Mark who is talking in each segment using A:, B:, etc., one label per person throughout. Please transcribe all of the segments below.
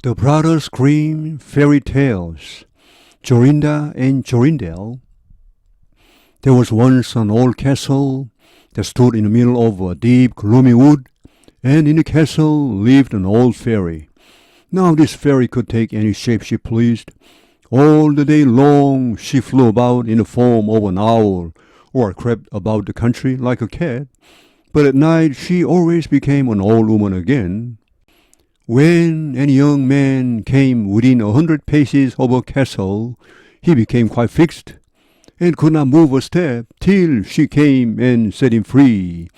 A: The brothers Grimm Fairy Tales, Jorinda and Jorindel. There was once an old castle that stood in the middle of a deep, gloomy wood, and in the castle lived an old fairy. Now this fairy could take any shape she pleased. All the day long she flew about in the form of an owl, or crept about the country like a cat, but at night she always became an old woman again. When any young man came within 100 paces of her castle, he became quite fixed, and could not move a step till she came and set him free,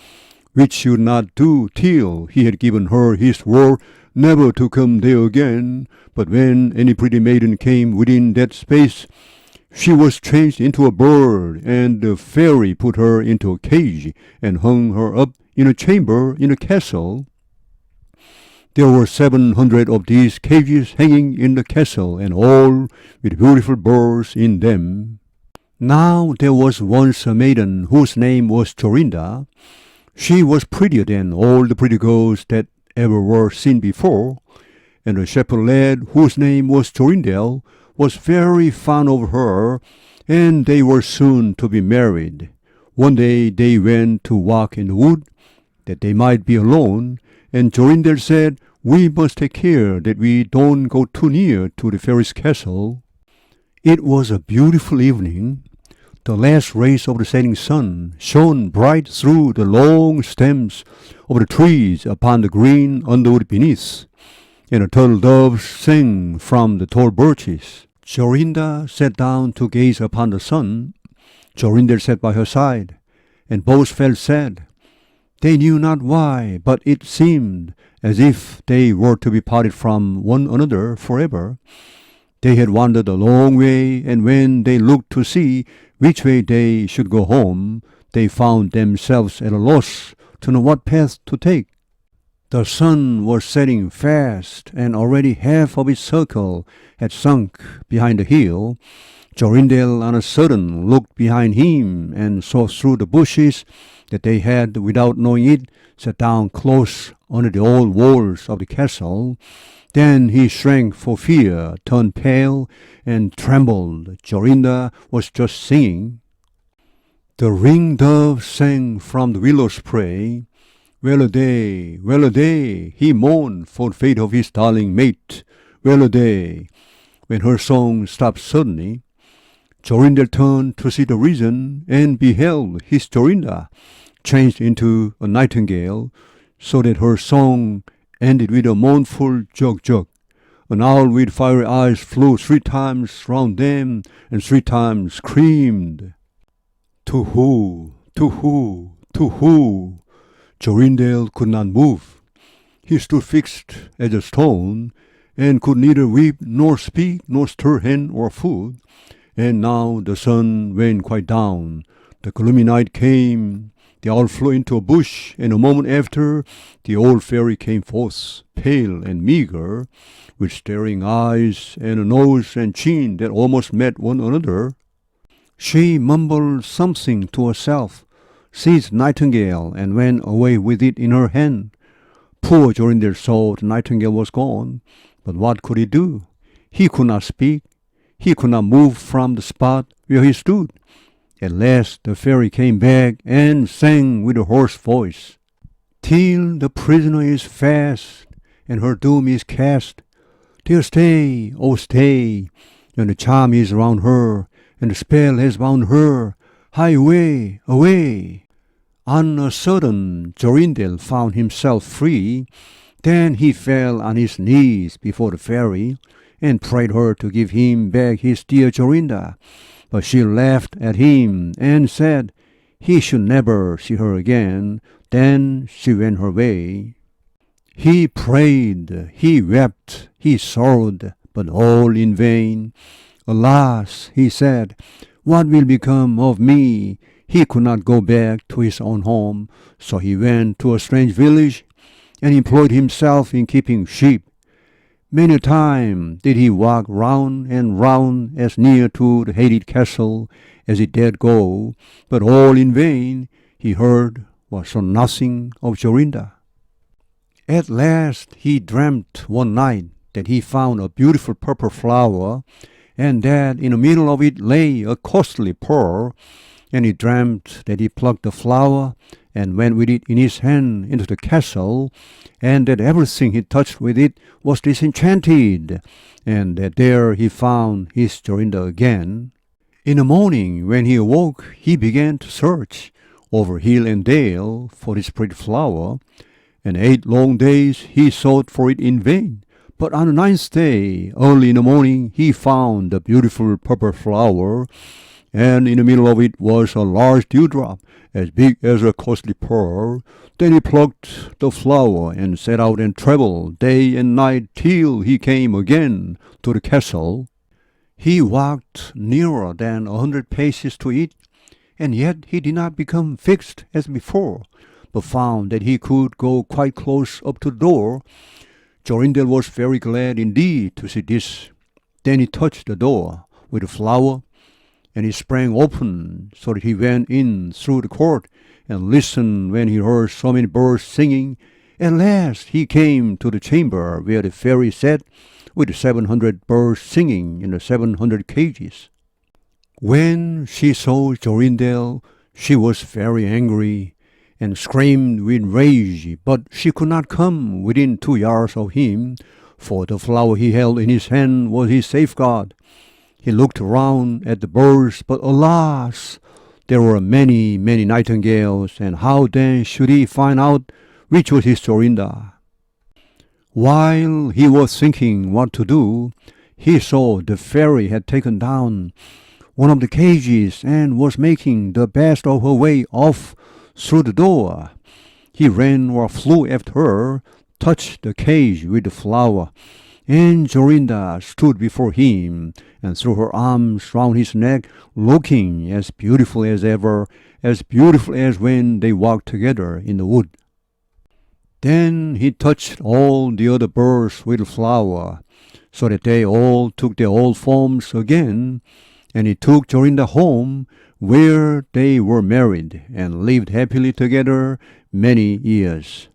A: which she would not do till he had given her his word never to come there again. But when any pretty maiden came within that space, she was changed into a bird, and the fairy put her into a cage and hung her up in a chamber in the castle. There were 700 of these cages hanging in the castle, and all with beautiful birds in them. Now there was once a maiden whose name was Jorinda. She was prettier than all the pretty girls that ever were seen before, and a shepherd lad whose name was Jorindel was very fond of her, and they were soon to be married. One day they went to walk in the wood, that they might be alone, and Jorindel said, "We must take care that we don't go too near to the fairy's castle." It was a beautiful evening. The last rays of the setting sun shone bright through the long stems of the trees upon the green underwood beneath, and the turtle doves sang from the tall birches. Jorinda sat down to gaze upon the sun. Jorindel sat by her side, and both felt sad. They knew not why, but it seemed as if they were to be parted from one another forever. They had wandered a long way, and when they looked to see which way they should go home, they found themselves at a loss to know what path to take. The sun was setting fast, and already half of its circle had sunk behind the hill. Jorindel on a sudden looked behind him and saw through the bushes that they had, without knowing it, sat down close under the old walls of the castle. Then he shrank for fear, turned pale, and trembled. Jorinda was just singing. The ring-dove sang from the willow spray. Well-a-day, well-a-day, he mourned for the fate of his darling mate. Well-a-day. When her song stopped suddenly, Jorindel turned to see the reason, and beheld his Jorinda changed into a nightingale, so that her song ended with a mournful jug-jug. An owl with fiery eyes flew 3 times round them, and 3 times screamed, "To-hoo, to-hoo, to-hoo." Jorindel could not move. He stood fixed as a stone, and could neither weep nor speak nor stir hand or foot. And now the sun went quite down. The gloomy night came. The owl flew into a bush, and a moment after the old fairy came forth, pale and meagre, with staring eyes and a nose and chin that almost met one another. She mumbled something to herself, seized the nightingale, and went away with it in her hand. Poor Jorindel saw the nightingale was gone, but what could he do? He could not speak. He could not move from the spot where he stood. At last the fairy came back and sang with a hoarse voice, "Till the prisoner is fast, and her doom is cast, dear stay, oh stay, and the charm is round her, and the spell has bound her, hie away, away." On a sudden Jorindel found himself free. Then he fell on his knees before the fairy, and prayed her to give him back his dear Jorinda. But she laughed at him, and said he should never see her again. Then she went her way. He prayed, he wept, he sorrowed, but all in vain. "Alas," he said, "what will become of me?" He could not go back to his own home, so he went to a strange village, and employed himself in keeping sheep. Many a time did he walk round and round as near to the hated castle as he dared go, but all in vain. He heard or saw nothing of Jorinda. At last he dreamt one night that he found a beautiful purple flower, and that in the middle of it lay a costly pearl, and he dreamt that he plucked the flower and went with it in his hand into the castle, and that everything he touched with it was disenchanted, and that there he found his Jorinda again. In the morning, when he awoke, he began to search over hill and dale for this pretty flower, and 8 long days he sought for it in vain. But on the 9th day, early in the morning, he found the beautiful purple flower, and in the middle of it was a large dewdrop, as big as a costly pearl. Then he plucked the flower and set out and travelled day and night till he came again to the castle. He walked nearer than 100 paces to it, and yet he did not become fixed as before, but found that he could go quite close up to the door. Jorindel was very glad indeed to see this. Then he touched the door with the flower, and it sprang open, so that he went in through the court and listened when he heard so many birds singing. At last he came to the chamber where the fairy sat, with the 700 birds singing in the 700 cages. When she saw Jorindel, she was very angry, and screamed with rage, but she could not come within 2 yards of him, for the flower he held in his hand was his safeguard. He looked around at the birds, but alas, there were many, many nightingales, and how then should he find out which was his Jorinda? While he was thinking what to do, he saw the fairy had taken down one of the cages and was making the best of her way off through the door. He ran or flew after her, touched the cage with the flower, and Jorinda stood before him and threw her arms round his neck, looking as beautiful as ever, as beautiful as when they walked together in the wood. Then he touched all the other birds with the flower, so that they all took their old forms again, and he took Jorinda home, where they were married and lived happily together many years.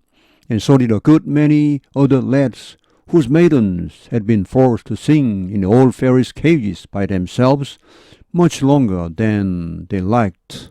A: And so did a good many other lads, whose maidens had been forced to sing in the old fairies' cages by themselves much longer than they liked.